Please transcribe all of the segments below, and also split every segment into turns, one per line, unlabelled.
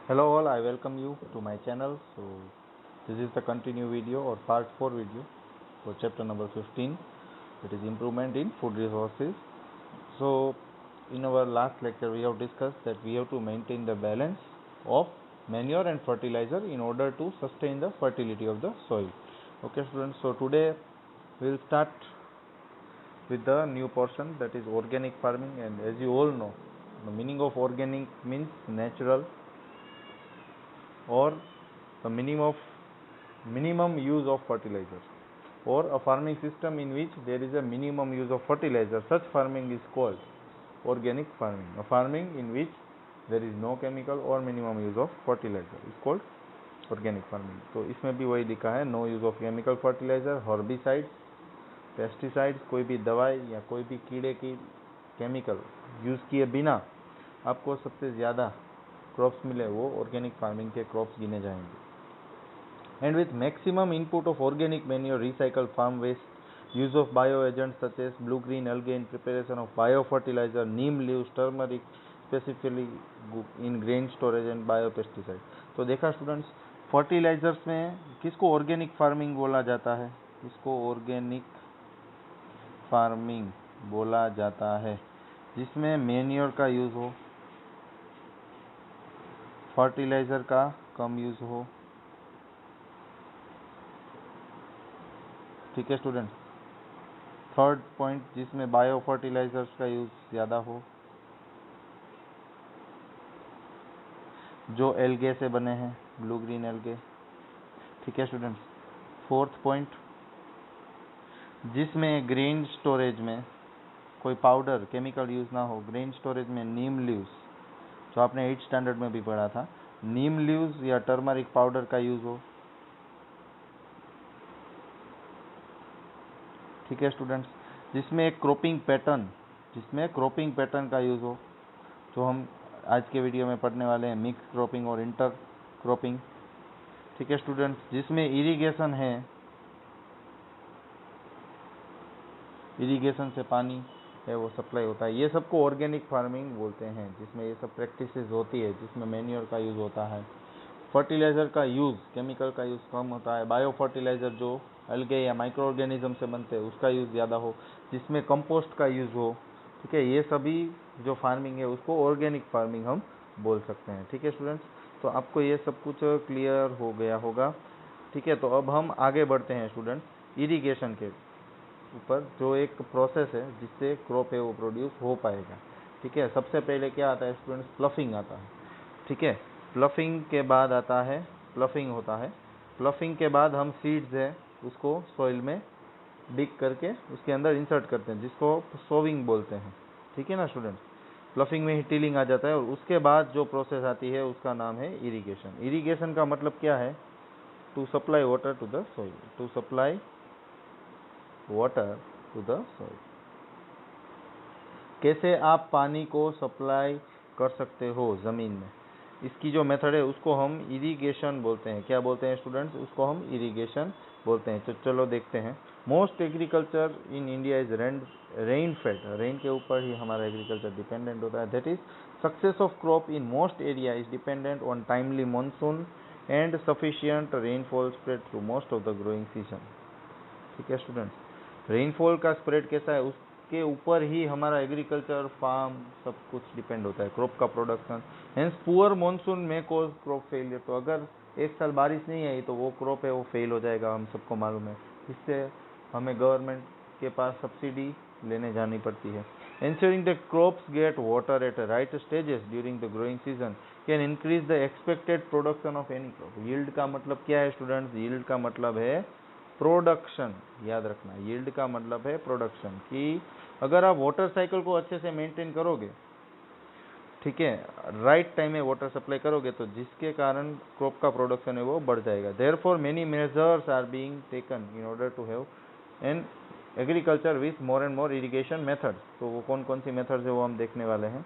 Hello all, I welcome you to my channel. So this is the continue video or part 4 video for chapter number 15, that is improvement in food resources. So in our last lecture we have discussed that we have to maintain the balance of manure and fertilizer in order to sustain the fertility of the soil. Okay students, so today we will start with the new portion, that is organic farming. And as you all know, the meaning of organic means natural, or the minimum use of fertilizer, or a farming system in which there is a minimum use of fertilizer. Such farming is called organic farming. A farming in which there is no chemical or minimum use of fertilizer is called organic farming. तो इसमें भी वही लिखा है, no use of chemical fertiliser, herbicides, pesticides, कोई भी दवाई या कोई भी कीड़े की केमिकल यूज़ किए बिना आपको सबसे ज़्यादा क्रॉप्स मिले, वो ऑर्गेनिक फार्मिंग के क्रॉप्स गिने जाएंगे. And with maximum input of organic manure, recycle farm waste, use of bio agents such as blue green algae in preparation of bio fertiliser, neem leaves, turmeric specifically in grain storage and bio pesticide. तो देखा students, fertilisers में किसको organic farming बोला जाता है? इसको organic farming बोला जाता है जिसमें मैन्योर का यूज हो, फर्टिलाइजर का कम यूज हो. ठीक है स्टूडेंट. थर्ड पॉइंट, जिसमें बायो फर्टिलाइजर्स का यूज ज़्यादा हो, जो एल्गे से बने हैं, ब्लू ग्रीन एल्गे. ठीक है स्टूडेंट्स. फोर्थ पॉइंट, जिसमें ग्रेन स्टोरेज में कोई पाउडर केमिकल यूज ना हो. ग्रेन स्टोरेज में नीम लीव्स, जो आपने 8th स्टैंडर्ड में भी पढ़ा था, नीम लीव्स या टर्मरिक पाउडर का यूज हो. ठीक है स्टूडेंट्स. जिसमें क्रॉपिंग पैटर्न का यूज हो, जो हम आज के वीडियो में पढ़ने वाले हैं, मिक्स क्रॉपिंग और इंटर क्रॉपिंग. ठीक है स्टूडेंट्स. जिसमें इरिगेशन है, इरिगेशन से पानी है वो सप्लाई होता है. ये सबको ऑर्गेनिक फार्मिंग बोलते हैं, जिसमें ये सब प्रैक्टिसेस होती है, जिसमें मैन्योर का यूज़ होता है, फर्टिलाइज़र का यूज़, केमिकल का यूज़ कम होता है, बायो फर्टिलाइज़र जो अलगे या माइक्रो ऑर्गेनिज्म से बनते हैं उसका यूज़ ज़्यादा हो, जिसमें कंपोस्ट का यूज़ हो. ठीक है, ये सभी जो फार्मिंग है उसको ऑर्गेनिक फार्मिंग हम बोल सकते हैं. ठीक है स्टूडेंट्स, तो आपको ये सब कुछ क्लियर हो गया होगा. ठीक है, तो अब हम आगे बढ़ते हैं स्टूडेंट्स इरिगेशन के ऊपर, जो एक प्रोसेस है जिससे क्रॉप है वो प्रोड्यूस हो पाएगा. ठीक है, सबसे पहले क्या आता है स्टूडेंट्स? प्लफिंग आता है. ठीक है, प्लफिंग के बाद आता है, प्लफिंग होता है. प्लफिंग के बाद हम सीड्स है उसको सॉइल में डिग करके उसके अंदर इंसर्ट करते हैं, जिसको सोविंग बोलते हैं. ठीक है ना स्टूडेंट्स. प्लफिंग में ही टिलिंग आ जाता है, और उसके बाद जो प्रोसेस आती है उसका नाम है इरिगेशन. इरिगेशन का मतलब क्या है? To supply water to the soil. To supply water to the soil. कैसे आप पानी को सप्लाई कर सकते हो ज़मीन में, इसकी जो मेथड है उसको हम इरिगेशन बोलते हैं. क्या बोलते हैं स्टूडेंट्स? उसको हम इरिगेशन बोलते हैं. तो चलो देखते हैं. Most agriculture in India is rain fade. Rain के ऊपर ही हमारा एग्रीकल्चर डिपेंडेंट होता है. That is success of crop in most area is dependent on timely monsoon and sufficient rainfall spread through most of the growing season. ठीक है students. Rainfall का spread कैसा है उसके ऊपर ही हमारा एग्रीकल्चर, फार्म सब कुछ डिपेंड होता है, क्रॉप का प्रोडक्शन. हेंस पुअर मॉनसून में कॉज क्रॉप फेलियर. तो अगर एक साल बारिश नहीं आई तो वो क्रॉप है वो फेल हो जाएगा, हम सबको मालूम है. इससे हमें गवर्नमेंट के पास सब्सिडी लेने जानी पड़ती है. ensuring the crops get water at the right stages during the growing season can increase the expected production of any crop. yield का मतलब क्या है स्टूडेंट्स? yield का मतलब है प्रोडक्शन. याद रखना, यील्ड का मतलब है प्रोडक्शन. कि अगर आप वाटर साइकिल को अच्छे से मेंटेन करोगे, ठीक है, राइट टाइम में वाटर सप्लाई करोगे, तो जिसके कारण क्रॉप का प्रोडक्शन है वो बढ़ जाएगा. Therefore many measures are being taken in order to have an agriculture with more and more irrigation methods. तो वो कौन कौन सी मेथड्स है वो हम देखने वाले हैं.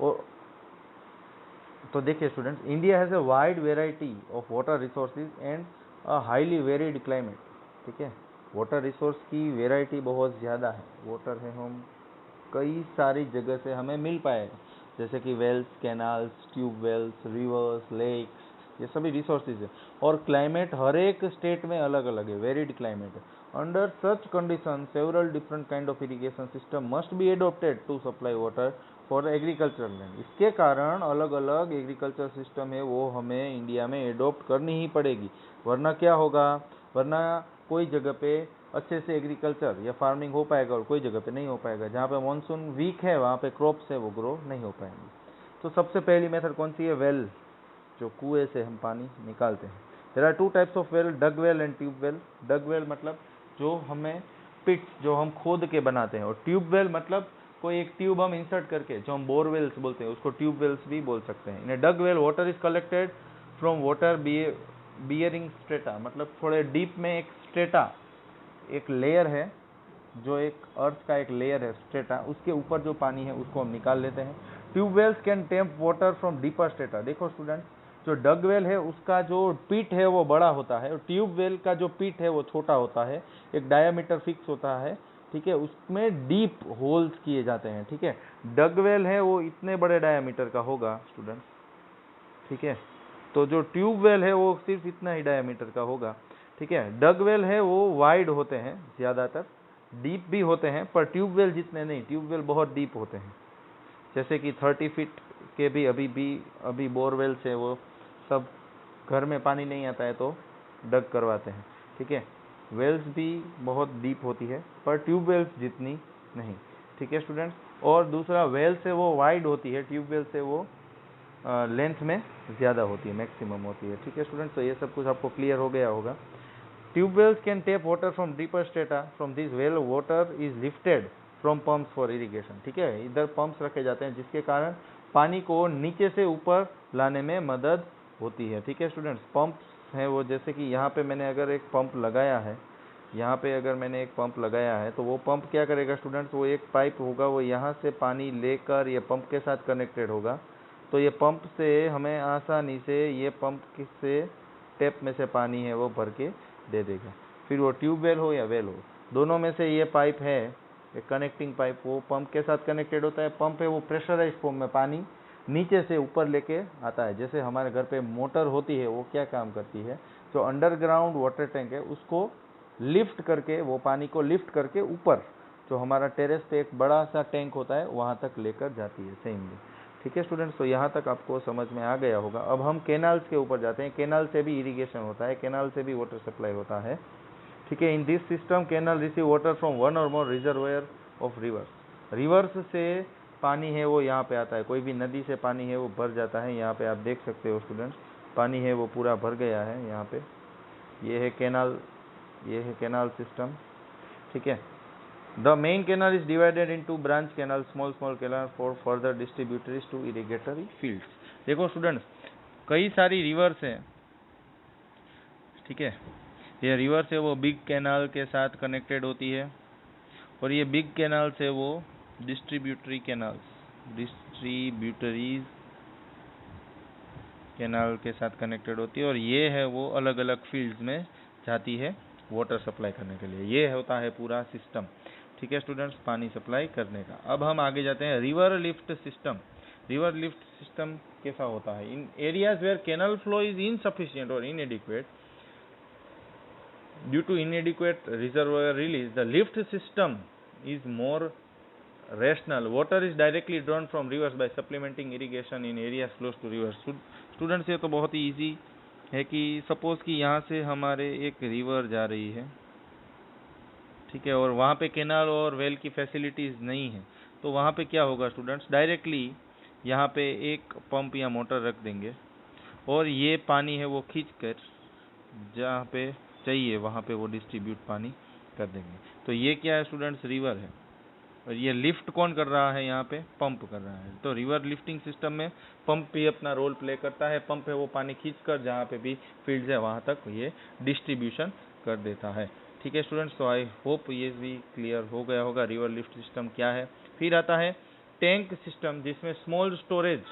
और तो देखिए students, India has a wide variety of water resources and a highly varied climate. ठीक है, वाटर रिसोर्स की वेराइटी बहुत ज़्यादा है. वाटर है हम कई सारी जगह से हमें मिल पाएगा. जैसे कि wells, canals, tube wells, rivers, lakes, ये सभी रिसोर्सेज है। और क्लाइमेट हर एक स्टेट में अलग अलग है, वेरिड क्लाइमेट है। Under such condition several different kind of irrigation system must be adopted to supply water for agriculture land. इसके कारण अलग अलग एग्रीकल्चर सिस्टम है वो हमें इंडिया में एडोप्ट करनी ही पड़ेगी, वरना क्या होगा, वरना कोई जगह पे अच्छे से एग्रीकल्चर या फार्मिंग हो पाएगा और कोई जगह पे नहीं हो पाएगा। जहाँ पे मानसून वीक है वहाँ पे क्रॉप्स है वो ग्रो नहीं हो पाएंगे। तो सबसे पहली मेथड कौन सी है, वेल, जो कुएं से हम पानी निकालते हैं। There are two types of well, dug well and tube well. Dug well मतलब जो हमें पिट, जो हम खोद के बनाते हैं, और ट्यूब वेल मतलब कोई एक ट्यूब हम इंसर्ट करके, जो हम बोरवेल्स बोलते हैं, उसको ट्यूब वेल्स भी बोल सकते हैं। In dug well water is collected from water bearing strata, मतलब थोड़े डीप में एक स्ट्रेटा, एक लेयर है, जो एक अर्थ का एक लेयर है स्ट्रेटा, उसके ऊपर जो पानी है उसको हम निकाल लेते हैं। Tube wells can temp water from deeper strata. देखो स्टूडेंट्स, जो डग वेल है उसका जो पिट है वो बड़ा होता है, और ट्यूब वेल का जो पिट है वो छोटा होता है, एक डायामीटर फिक्स होता है, ठीक है, उसमें डीप होल्स किए जाते हैं, ठीक है। डग वेल है वो इतने बड़े डायामीटर का होगा स्टूडेंट्स, ठीक है, तो जो ट्यूब वेल है वो सिर्फ इतना ही डायामीटर का होगा, ठीक है। डग वेल है वो वाइड होते हैं ज्यादातर, डीप भी होते हैं, पर ट्यूब वेल जितने नहीं, ट्यूब वेल बहुत डीप होते हैं, जैसे कि 30 फीट के भी अभी बोरवेल्स है, वो सब घर में पानी नहीं आता है तो डग करवाते हैं, ठीक है। वेल्स भी बहुत डीप होती है पर ट्यूब वेल्स जितनी नहीं, ठीक है स्टूडेंट्स। और दूसरा, वेल से वो वाइड होती है, ट्यूब वेल से वो लेंथ में ज़्यादा होती है, मैक्सिमम होती है, ठीक है स्टूडेंट्स। तो ये सब कुछ आपको क्लियर हो गया होगा। Tube wells can tape water from deeper strata, from this well water is lifted from pumps for irrigation, ठीक है। इधर पंप्स रखे जाते हैं जिसके कारण पानी को नीचे से ऊपर लाने में मदद होती है, ठीक है स्टूडेंट्स। पंप्स हैं वो, जैसे कि यहाँ पे मैंने अगर एक पंप लगाया है, यहाँ पे अगर मैंने एक पंप लगाया है, तो वो पंप क्या करेगा स्टूडेंट्स, वो एक पाइप होगा, वो यहाँ से पानी लेकर ये पंप के साथ कनेक्टेड होगा, तो ये पंप से हमें आसानी से ये पंप से टैप में से पानी है वो भर के दे देगा। फिर वो ट्यूबवेल हो या वेल हो, दोनों में से ये पाइप है, एक कनेक्टिंग पाइप, वो पंप के साथ कनेक्टेड होता है। पंप है वो प्रेशराइज फॉर्म में पानी नीचे से ऊपर लेके आता है। जैसे हमारे घर पे मोटर होती है, वो क्या काम करती है, जो अंडरग्राउंड वाटर टैंक है उसको लिफ्ट करके, वो पानी को लिफ्ट करके ऊपर जो हमारा टेरेस पे एक बड़ा सा टैंक होता है वहाँ तक लेकर जाती है, सेमली, ठीक है स्टूडेंट्स। तो यहाँ तक आपको समझ में आ गया होगा। अब हम कैनाल्स के ऊपर जाते हैं। कैनाल से भी इरिगेशन होता है, कैनाल से भी वाटर सप्लाई होता है, ठीक है। In this system canal receive water from one और मोर रिजर्वायर ऑफ रिवर्स। रिवर्स से पानी है वो यहाँ पे आता है, कोई भी नदी से पानी है वो भर जाता है। यहाँ पे आप देख सकते हो स्टूडेंट्स, पानी है वो पूरा भर गया है यहाँ पे, ये है कैनाल, ये है कैनाल सिस्टम, ठीक है। The main canal is divided into branch canal, small canal for further distributaries to irrigatory fields. देखो स्टूडेंट्स, कई सारी रिवर्स हैं, ठीक है। ये रिवर्स है वो बिग कैनाल के साथ कनेक्टेड होती है, और ये बिग कैनाल से वो डिस्ट्रीब्यूटरी कैनाल्स, डिस्ट्रीब्यूटरीज कैनाल के साथ कनेक्टेड होती है, और ये है वो अलग अलग फील्ड्स में जाती है वाटर सप्लाई करने के लिए। ये होता है पूरा सिस्टम, ठीक है स्टूडेंट्स, पानी सप्लाई करने का। अब हम आगे जाते हैं, river lift system. River lift system कैसा होता है? In areas where canal flow is insufficient और inadequate due to inadequate reservoir release, the lift system is more rational. Water is directly drawn from rivers by supplementing irrigation in areas close to rivers. Students, ये तो बहुत ही easy है कि suppose कि यहाँ से हमारे एक रिवर जा रही है, ठीक है, और वहाँ पे कैनाल और वेल की फैसिलिटीज नहीं है, तो वहाँ पे क्या होगा स्टूडेंट्स, डायरेक्टली यहाँ पे एक पंप या मोटर रख देंगे, और ये पानी है वो खींच कर जहाँ पे चाहिए वहाँ पे वो डिस्ट्रीब्यूट पानी कर देंगे। तो ये क्या है स्टूडेंट्स, रिवर है, और ये लिफ्ट कौन कर रहा है, यहाँ पे पंप कर रहा है। तो रिवर लिफ्टिंग सिस्टम में पंप भी अपना रोल प्ले करता है। पंप है वो पानी खींचकर जहाँ पे भी फील्ड्स है वहाँ तक ये डिस्ट्रीब्यूशन कर देता है, ठीक है स्टूडेंट्स। तो आई होप ये भी क्लियर हो गया होगा रिवर लिफ्ट सिस्टम क्या है। फिर आता है टैंक सिस्टम, जिसमें स्मॉल स्टोरेज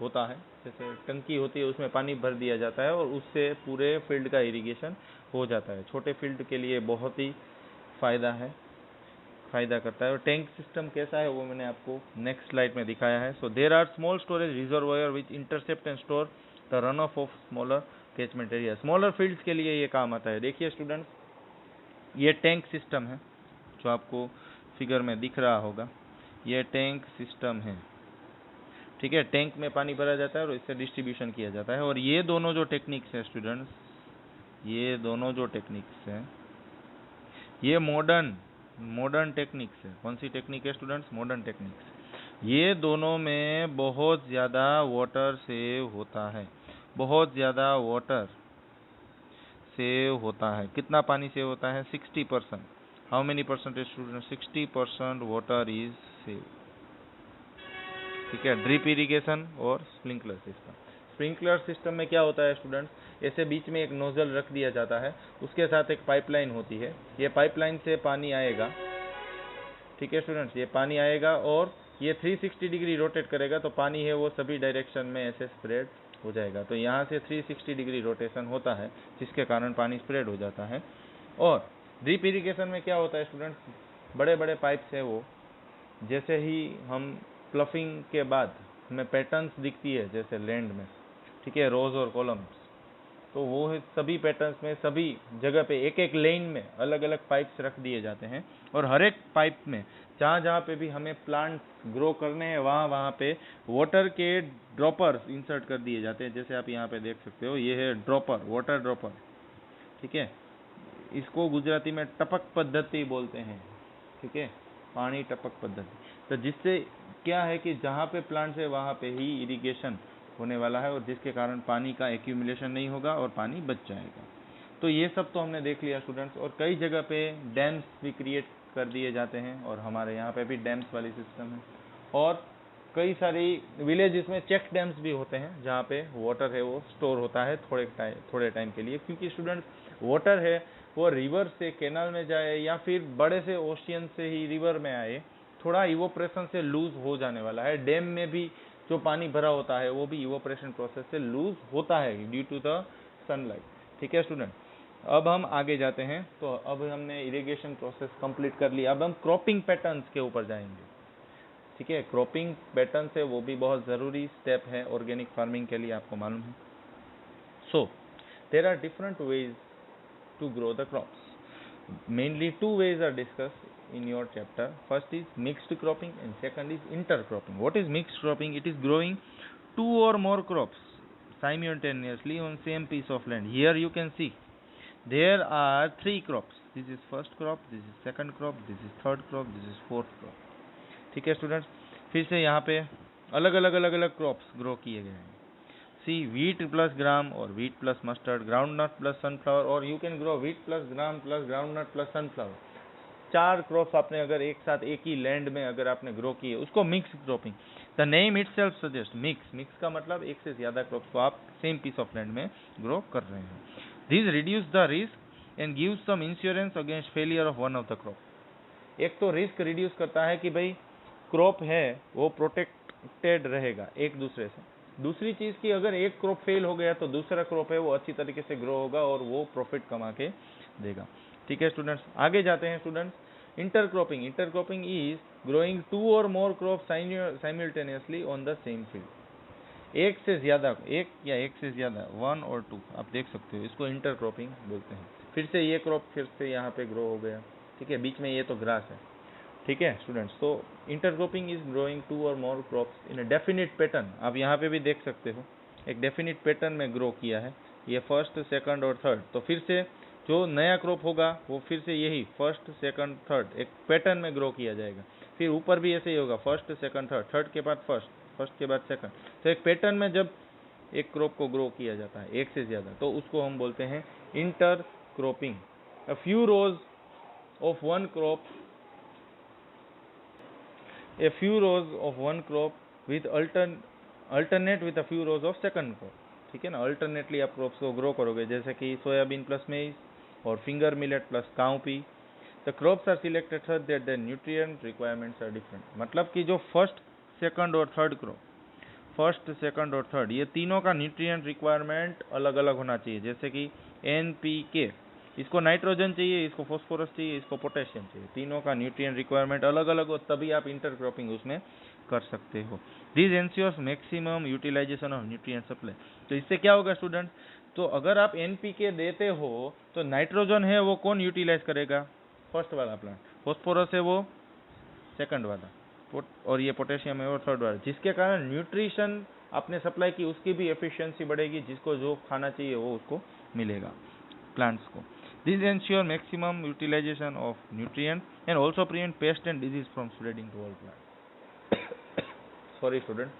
होता है, जैसे टंकी होती है उसमें पानी भर दिया जाता है और उससे पूरे फील्ड का इरिगेशन हो जाता है। छोटे फील्ड के लिए बहुत ही फ़ायदा है। फायदा करता है। और टैंक सिस्टम कैसा है वो मैंने आपको नेक्स्ट स्लाइड में दिखाया है। So there are small storage reservoir which intercept and store the run off smaller catchment area. Smaller fields के लिए ये काम आता है। देखिए स्टूडेंट्स, ये टैंक सिस्टम है जो आपको फिगर में दिख रहा होगा, ये टैंक सिस्टम है, ठीक है। टैंक में पानी भरा जाता है और इससे डिस्ट्रीब्यूशन किया जाता है। और ये दोनों जो टेक्निक्स है स्टूडेंट्स, ये दोनों जो टेक्निक्स है ये मॉडर्न टेक्निक्स है। कौन सी टेक्निक है स्टूडेंट्स? Modern techniques. ये दोनों में बहुत ज़्यादा वाटर सेव होता है, बहुत ज़्यादा वाटर सेव होता है। कितना पानी सेव होता है? 60%। How many percentage students? 60% water is save, ठीक है। ड्रिप इरिगेशन और स्प्रिंकलर सिस्टम। स्प्रिंकलर सिस्टम में क्या होता है स्टूडेंट्स, ऐसे बीच में एक नोजल रख दिया जाता है, उसके साथ एक पाइपलाइन होती है। ये पाइपलाइन से पानी आएगा, ठीक है स्टूडेंट्स, ये पानी आएगा और ये 360 डिग्री रोटेट करेगा, तो पानी है वो सभी डायरेक्शन में ऐसे स्प्रेड हो जाएगा। तो यहाँ से 360 डिग्री रोटेशन होता है जिसके कारण पानी स्प्रेड हो जाता है। और ड्रिप इरिगेशन में क्या होता है स्टूडेंट्स, बड़े बड़े पाइप्स है वो, जैसे ही हम प्लफिंग के बाद हमें पैटर्न्स दिखती है जैसे लैंड में, ठीक है, रोज और कॉलम्स, तो वो है सभी पैटर्न्स में सभी जगह पे एक एक लेन में अलग अलग पाइप्स रख दिए जाते हैं। और हर एक पाइप में जहाँ जहाँ पे भी हमें प्लांट्स ग्रो करने हैं वहाँ वहाँ पे वाटर के ड्रॉपर्स इंसर्ट कर दिए जाते हैं। जैसे आप यहाँ पे देख सकते हो, ये है ड्रॉपर, वाटर ड्रॉपर, ठीक है। इसको गुजराती में टपक पद्धति बोलते हैं, ठीक है, पानी टपक पद्धति। तो जिससे क्या है कि जहाँ पे प्लांट्स है वहाँ पे ही इरिगेशन होने वाला है और जिसके कारण पानी का एक्यूमुलेशन नहीं होगा और पानी बच जाएगा। तो ये सब तो हमने देख लिया स्टूडेंट्स। और कई जगह पे डैम्स भी क्रिएट कर दिए जाते हैं और हमारे यहाँ पे भी डैम्स वाली सिस्टम है। और कई सारी विलेजेस में चेक डैम्स भी होते हैं जहाँ पे वाटर है वो स्टोर होता है थोड़े टाइम के लिए, क्योंकि स्टूडेंट्स वाटर है वो रिवर से कैनाल में जाए या फिर बड़े से ओशियन से ही रिवर में आए, थोड़ा इवोपरेशन से लूज हो जाने वाला है। डैम में भी जो पानी भरा होता है वो भी इवोपरेशन प्रोसेस से लूज होता है ड्यू टू द सनलाइट, ठीक है स्टूडेंट। अब हम आगे जाते हैं। तो अब हमने इरिगेशन प्रोसेस कंप्लीट कर लिया। अब हम क्रॉपिंग पैटर्न्स के ऊपर जाएंगे, ठीक है। क्रॉपिंग पैटर्न है वो भी बहुत ज़रूरी स्टेप है ऑर्गेनिक फार्मिंग के लिए, आपको मालूम है। So there are different ways to grow the crops. Mainly two ways are discussed in your chapter. First is mixed cropping and second is intercropping. What is mixed cropping? It is growing two or more crops simultaneously on same piece of land. Here you can see there are three crops. This is first crop, this is second crop, this is third crop, this is fourth crop. ठीक है students, फिर से यहाँ पे अलग अलग crops grow किए गए हैं। सी wheat plus gram or wheat plus mustard, groundnut plus sunflower, और you can grow wheat plus gram plus groundnut plus sunflower। चार क्रॉप्स आपने अगर एक साथ एक ही लैंड में अगर आपने ग्रो किए उसको mix cropping. The name itself suggest mix का मतलब एक से ज्यादा क्रॉप्स को आप सेम पीस ऑफ लैंड में ग्रो कर रहे हैं। This reduce the risk and gives some insurance against failure of one of the crop. एक तो रिस्क रिड्यूस करता है कि भाई क्रॉप है वो प्रोटेक्टेड रहेगा एक दूसरे से। दूसरी चीज की अगर एक क्रॉप फेल हो गया तो दूसरा क्रॉप है वो अच्छी तरीके से ग्रो होगा और वो प्रॉफिट कमा के देगा, ठीक है स्टूडेंट्स। आगे जाते हैं students. Intercropping is growing two or more crop simultaneously on the same field. एक से ज्यादा, एक या एक से ज्यादा, वन और टू, आप देख सकते हो, इसको इंटरक्रॉपिंग बोलते हैं। फिर से ये क्रॉप फिर से यहाँ पे ग्रो हो गया, ठीक है, बीच में ये तो ग्रास है, ठीक है स्टूडेंट्स। तो intercropping is growing two or more crops in a definite pattern. आप यहाँ पे भी देख सकते हो एक डेफिनिट पैटर्न में ग्रो किया है, ये फर्स्ट सेकंड और थर्ड। तो फिर से जो नया क्रॉप होगा वो फिर से यही फर्स्ट सेकंड थर्ड एक पैटर्न में ग्रो किया जाएगा। फिर ऊपर भी ऐसे ही होगा, फर्स्ट सेकंड थर्ड, थर्ड के बाद फर्स्ट के बाद सेकंड। तो एक पैटर्न में जब एक क्रॉप को ग्रो किया जाता है एक से ज्यादा, तो उसको हम बोलते हैं intercropping. A few rows of one crop, a few rows of one crop with alternate with a few rows of second crop, ठीक है ना। अल्टरनेटली आप क्रॉप्स को ग्रो करोगे, जैसे कि सोयाबीन प्लस मेज और finger millet plus cowpea. The crops are selected such that the nutrient requirements are different. मतलब कि जो फर्स्ट सेकंड और थर्ड क्रॉप, फर्स्ट सेकंड और थर्ड, ये तीनों का न्यूट्रिएंट रिक्वायरमेंट अलग अलग होना चाहिए। जैसे कि NPK इसको नाइट्रोजन चाहिए, इसको फॉस्फोरस चाहिए, इसको पोटेशियम चाहिए, तीनों का न्यूट्रिएंट रिक्वायरमेंट अलग अलग हो, तभी आप इंटरक्रॉपिंग उसमें कर सकते हो। This ensures maximum utilisation of nutrient supply. तो इससे क्या होगा स्टूडेंट, तो अगर आप एनपीके देते हो तो नाइट्रोजन है वो कौन यूटिलाइज करेगा, फर्स्ट वाला प्लांट, फॉस्फोरस है वो सेकंड वाला, और ये पोटेशियम है वो थर्ड वाला, जिसके कारण न्यूट्रिशन आपने सप्लाई की उसकी भी एफिशिएंसी बढ़ेगी, जिसको जो खाना चाहिए वो उसको मिलेगा प्लांट्स को। This ensure maximum utilisation of nutrient and also prevent pest and disease from spreading to all plant. Sorry student,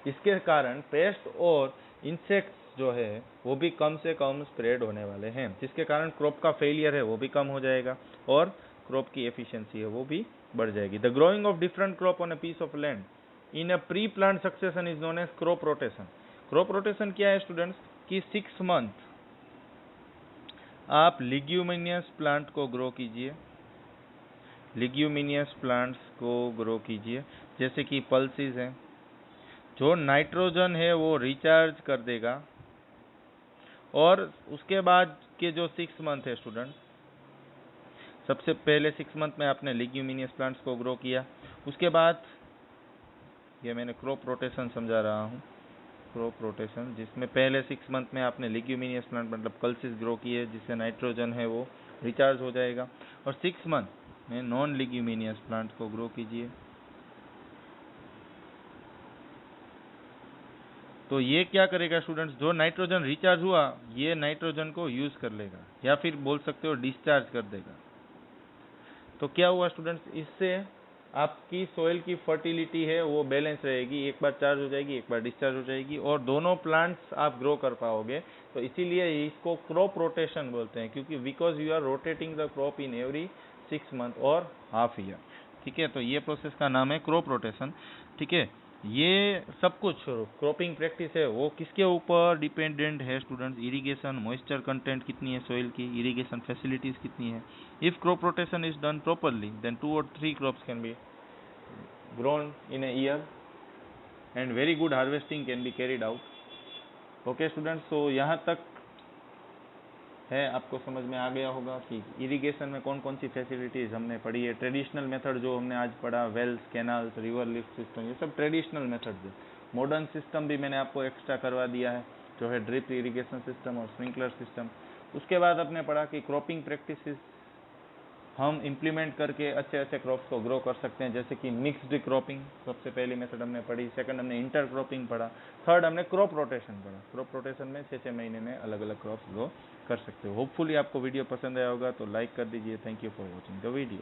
इसके कारण पेस्ट और इंसेक्ट्स जो है वो भी कम से कम स्प्रेड होने वाले हैं, जिसके कारण क्रॉप का फेलियर है वो भी कम हो जाएगा और क्रॉप की एफिशिएंसी है वो भी बढ़ जाएगी। The growing of different crop on a piece of land in a pre plant succession is known as crop rotation. Crop rotation क्या है स्टूडेंट्स, कि 6 मंथ आप लिग्यूमिनियस प्लांट को ग्रो कीजिए, लिग्यूमिनियस प्लांट्स को ग्रो कीजिए, जैसे कि पल्सीज है, जो नाइट्रोजन है वो रिचार्ज कर देगा, और उसके बाद के जो 6 मंथ है स्टूडेंट, सबसे पहले 6 मंथ में आपने लिग्यूमिनियस प्लांट्स को ग्रो किया, उसके बाद ये मैंने क्रॉप रोटेशन समझा रहा हूँ, क्रॉप रोटेशन, जिसमें पहले 6 मंथ में आपने लिग्यूमिनियस प्लांट मतलब कल्सिस ग्रो किए, जिससे नाइट्रोजन है वो रिचार्ज हो जाएगा, और 6 मंथ में नॉन लिग्यूमिनियस प्लांट को ग्रो कीजिए। तो ये क्या करेगा स्टूडेंट्स, जो नाइट्रोजन रिचार्ज हुआ ये नाइट्रोजन को यूज कर लेगा, या फिर बोल सकते हो डिस्चार्ज कर देगा। तो क्या हुआ स्टूडेंट्स, इससे आपकी सॉइल की फर्टिलिटी है वो बैलेंस रहेगी, एक बार चार्ज हो जाएगी एक बार डिस्चार्ज हो जाएगी, और दोनों प्लांट्स आप ग्रो कर पाओगे। तो इसीलिए इसको क्रॉप रोटेशन बोलते हैं, क्योंकि because you are rotating the crop in every 6 month और हाफ ईयर। ठीक है, तो ये प्रोसेस का नाम है क्रॉप रोटेशन। ठीक है, ये सब कुछ क्रॉपिंग प्रैक्टिस है वो किसके ऊपर डिपेंडेंट है स्टूडेंट्स, इरिगेशन, मॉइस्चर कंटेंट कितनी है सॉइल की, इरिगेशन फैसिलिटीज कितनी है। If crop rotation is done properly then 2 or 3 crops can be grown in a year and very good harvesting can be carried out. Okay students, तो यहाँ तक है, आपको समझ में आ गया होगा कि इरिगेशन में कौन कौन सी फैसिलिटीज़ हमने पढ़ी है। ट्रेडिशनल मेथड जो हमने आज पढ़ा, wells, canals, river lift system, ये सब ट्रेडिशनल मेथड्स है। मॉडर्न सिस्टम भी मैंने आपको एक्स्ट्रा करवा दिया है, जो है ड्रिप इरिगेशन सिस्टम और स्प्रिंकलर सिस्टम। उसके बाद आपने पढ़ा कि क्रॉपिंग प्रैक्टिसेस हम इम्प्लीमेंट करके अच्छे अच्छे क्रॉप्स को ग्रो कर सकते हैं, जैसे कि मिक्स्ड क्रॉपिंग सबसे पहली मेथड हमने पढ़ी, सेकंड हमने इंटर क्रॉपिंग पढ़ा, थर्ड हमने क्रॉप रोटेशन पढ़ा। क्रॉप रोटेशन में 6-6 महीने में अलग अलग क्रॉप्स ग्रो कर सकते हो। होपफुली आपको वीडियो पसंद आया होगा, तो लाइक कर दीजिए। Thank you for watching the video.